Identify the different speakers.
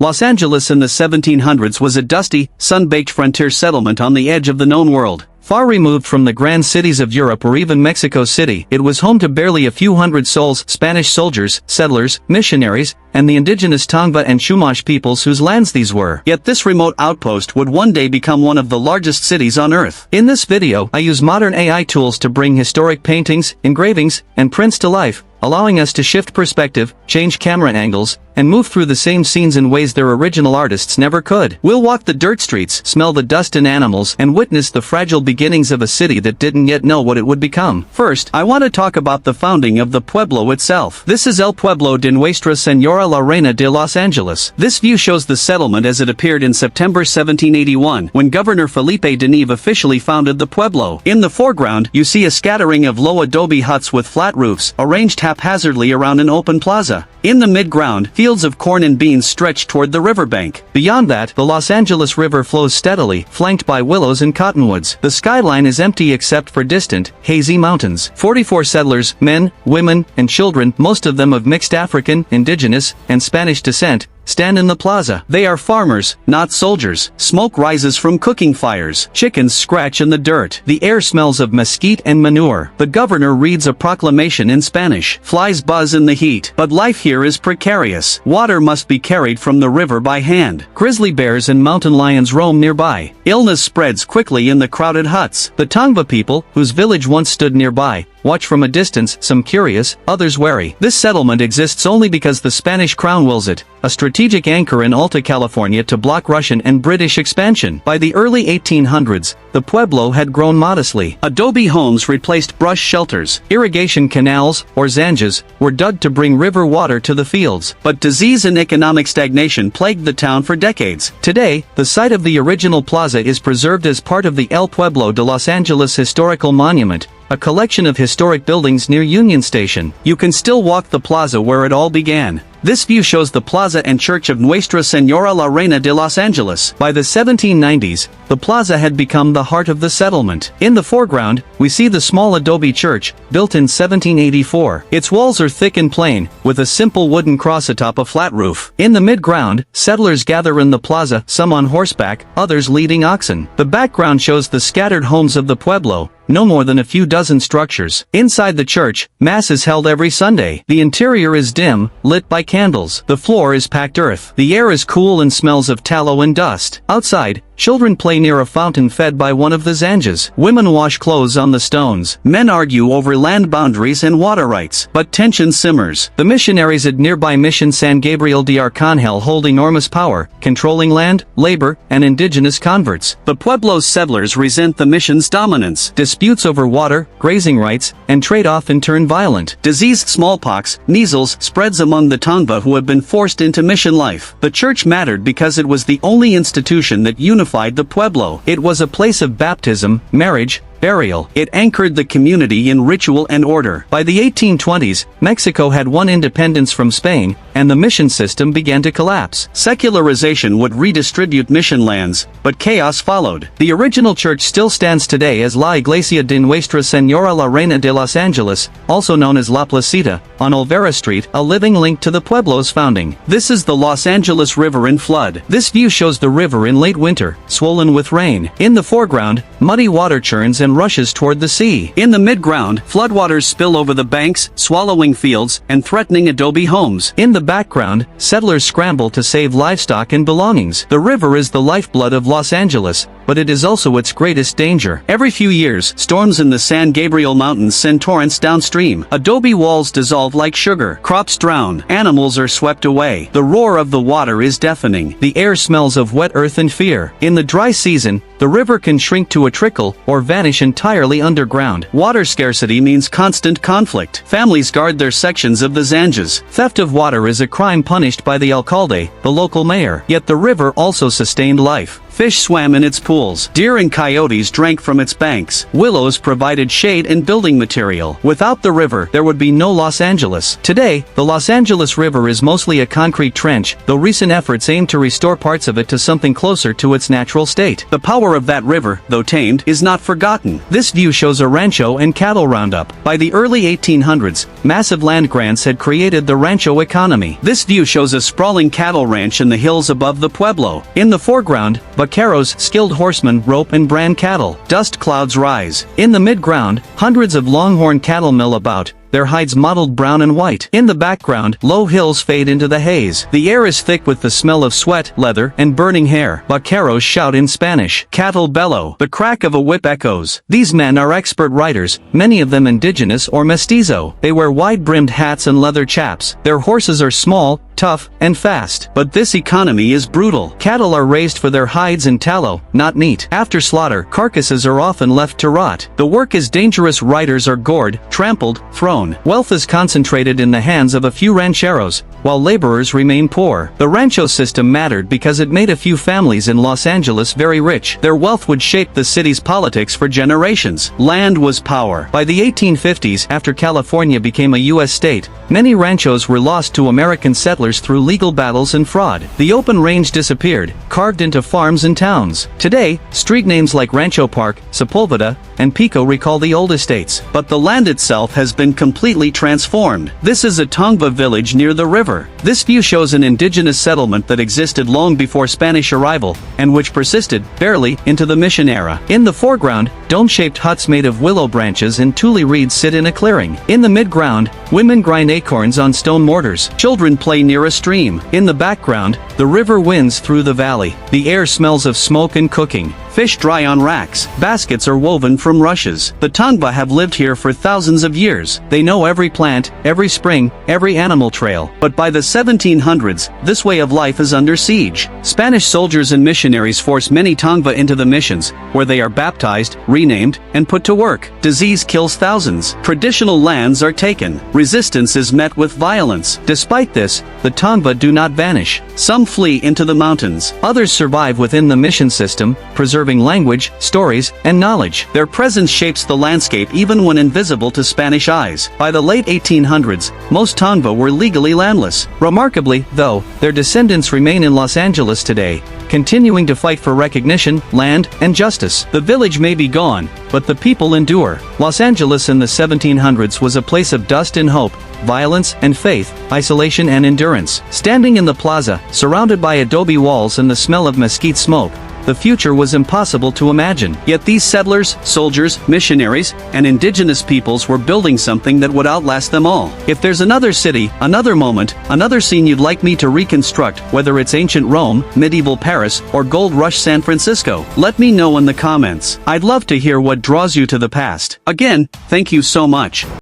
Speaker 1: Los Angeles in the 1700s was a dusty, sun-baked frontier settlement on the edge of the known world. Far removed from the grand cities of Europe or even Mexico City, it was home to barely a few hundred souls, Spanish soldiers, settlers, missionaries, and the indigenous Tongva and Chumash peoples whose lands these were. Yet this remote outpost would one day become one of the largest cities on Earth. In this video, I use modern AI tools to bring historic paintings, engravings, and prints to life, allowing us to shift perspective, change camera angles, and move through the same scenes in ways their original artists never could. We'll walk the dirt streets, smell the dust and animals, and witness the fragile beginnings of a city that didn't yet know what it would become. First, I want to talk about the founding of the Pueblo itself. This is El Pueblo de Nuestra Señora la Reina de Los Angeles. This view shows the settlement as it appeared in September 1781, when Governor Felipe de Neve officially founded the Pueblo. In the foreground, you see a scattering of low adobe huts with flat roofs, arranged haphazardly around an open plaza. In the mid-ground, fields of corn and beans stretch toward the riverbank. Beyond that, the Los Angeles River flows steadily, flanked by willows and cottonwoods. The skyline is empty except for distant, hazy mountains. 44 settlers, men, women, and children, most of them of mixed African, indigenous, and Spanish descent, stand in the plaza. They are farmers, not soldiers. Smoke rises from cooking fires. Chickens scratch in the dirt. The air smells of mesquite and manure. The governor reads a proclamation in Spanish. Flies buzz in the heat. But life here is precarious. Water must be carried from the river by hand. Grizzly bears and mountain lions roam nearby. Illness spreads quickly in the crowded huts. The Tongva people, whose village once stood nearby, watch from a distance, some curious, others wary. This settlement exists only because the Spanish crown wills it, a strategic anchor in Alta California to block Russian and British expansion. By the early 1800s, the Pueblo had grown modestly. Adobe homes replaced brush shelters. Irrigation canals, or zanjas, were dug to bring river water to the fields. But disease and economic stagnation plagued the town for decades. Today, the site of the original plaza is preserved as part of the El Pueblo de Los Angeles Historical Monument, a collection of historic buildings near Union Station. You can still walk the plaza where it all began. This view shows the plaza and church of Nuestra Señora la Reina de Los Angeles. By the 1790s, the plaza had become the heart of the settlement. In the foreground, we see the small adobe church, built in 1784. Its walls are thick and plain, with a simple wooden cross atop a flat roof. In the mid-ground, settlers gather in the plaza, some on horseback, others leading oxen. The background shows the scattered homes of the Pueblo, no more than a few dozen structures. Inside the church, Mass is held every Sunday. The interior is dim, lit by candles. The floor is packed earth. The air is cool and smells of tallow and dust. Outside, children play near a fountain fed by one of the zanjas. Women wash clothes on the stones. Men argue over land boundaries and water rights. But tension simmers. The missionaries at nearby Mission San Gabriel de Arcangel hold enormous power, controlling land, labor, and indigenous converts. The Pueblo's settlers resent the mission's dominance. Disputes over water, grazing rights, and trade often turn violent. Disease, smallpox, measles spreads among the Tongva who have been forced into mission life. The church mattered because it was the only institution that unified the Pueblo. It was a place of baptism, marriage, burial. It anchored the community in ritual and order. By the 1820s, Mexico had won independence from Spain, and the mission system began to collapse. Secularization would redistribute mission lands, but chaos followed. The original church still stands today as La Iglesia de Nuestra Señora la Reina de Los Angeles, also known as La Placita, on Olvera Street, a living link to the Pueblo's founding. This is the Los Angeles River in flood. This view shows the river in late winter, swollen with rain. In the foreground, muddy water churns and rushes toward the sea. In the mid-ground, floodwaters spill over the banks, swallowing fields, and threatening adobe homes. In the background, settlers scramble to save livestock and belongings. The river is the lifeblood of Los Angeles, but it is also its greatest danger. Every few years, storms in the San Gabriel Mountains send torrents downstream. Adobe walls dissolve like sugar. Crops drown. Animals are swept away. The roar of the water is deafening. The air smells of wet earth and fear. In the dry season, the river can shrink to a trickle or vanish entirely underground. Water scarcity means constant conflict. Families guard their sections of the zanjas. Theft of water is a crime punished by the alcalde, the local mayor. Yet the river also sustained life. Fish swam in its pools. Deer and coyotes drank from its banks. Willows provided shade and building material. Without the river, there would be no Los Angeles. Today, the Los Angeles River is mostly a concrete trench, though recent efforts aim to restore parts of it to something closer to its natural state. The power of that river, though tamed, is not forgotten. This view shows a rancho and cattle roundup. By the early 1800s, massive land grants had created the rancho economy. This view shows a sprawling cattle ranch in the hills above the pueblo. In the foreground, vaqueros, skilled horsemen, rope and brand cattle. Dust clouds rise. In the midground, hundreds of longhorn cattle mill about, their hides mottled brown and white. In the background, low hills fade into the haze. The air is thick with the smell of sweat, leather, and burning hair. Vaqueros shout in Spanish. Cattle bellow. The crack of a whip echoes. These men are expert riders, many of them indigenous or mestizo. They wear wide-brimmed hats and leather chaps. Their horses are small, tough, and fast. But this economy is brutal. Cattle are raised for their hides and tallow, not meat. After slaughter, carcasses are often left to rot. The work is dangerous. Riders are gored, trampled, thrown. Wealth is concentrated in the hands of a few rancheros, while laborers remain poor. The rancho system mattered because it made a few families in Los Angeles very rich. Their wealth would shape the city's politics for generations. Land was power. By the 1850s, after California became a U.S. state, many ranchos were lost to American settlers through legal battles and fraud. The open range disappeared, carved into farms and towns. Today, street names like Rancho Park, Sepulveda, and Pico recall the old estates. But the land itself has been completely transformed. This is a Tongva village near the river. This view shows an indigenous settlement that existed long before Spanish arrival, and which persisted, barely, into the mission era. In the foreground, dome-shaped huts made of willow branches and tule reeds sit in a clearing. In the midground, women grind acorns on stone mortars. Children play near a stream. In the background, the river winds through the valley. The air smells of smoke and cooking. Fish dry on racks. Baskets are woven from rushes. The Tongva have lived here for thousands of years. They know every plant, every spring, every animal trail. But by the 1700s, this way of life is under siege. Spanish soldiers and missionaries force many Tongva into the missions, where they are baptized, renamed, and put to work. Disease kills thousands. Traditional lands are taken. Resistance is met with violence. Despite this, the Tongva do not vanish. Some flee into the mountains. Others survive within the mission system, preserving language, stories, and knowledge. Their presence shapes the landscape even when invisible to Spanish eyes. By the late 1800s, most Tongva were legally landless. Remarkably, though, their descendants remain in Los Angeles today, continuing to fight for recognition, land, and justice. The village may be gone, but the people endure. Los Angeles in the 1700s was a place of dust and hope, violence and faith, isolation and endurance. Standing in the plaza, surrounded by adobe walls and the smell of mesquite smoke, the future was impossible to imagine. Yet these settlers, soldiers, missionaries, and indigenous peoples were building something that would outlast them all. If there's another city, another moment, another scene you'd like me to reconstruct, whether it's ancient Rome, medieval Paris, or gold rush San Francisco, let me know in the comments. I'd love to hear what draws you to the past. Again, thank you so much.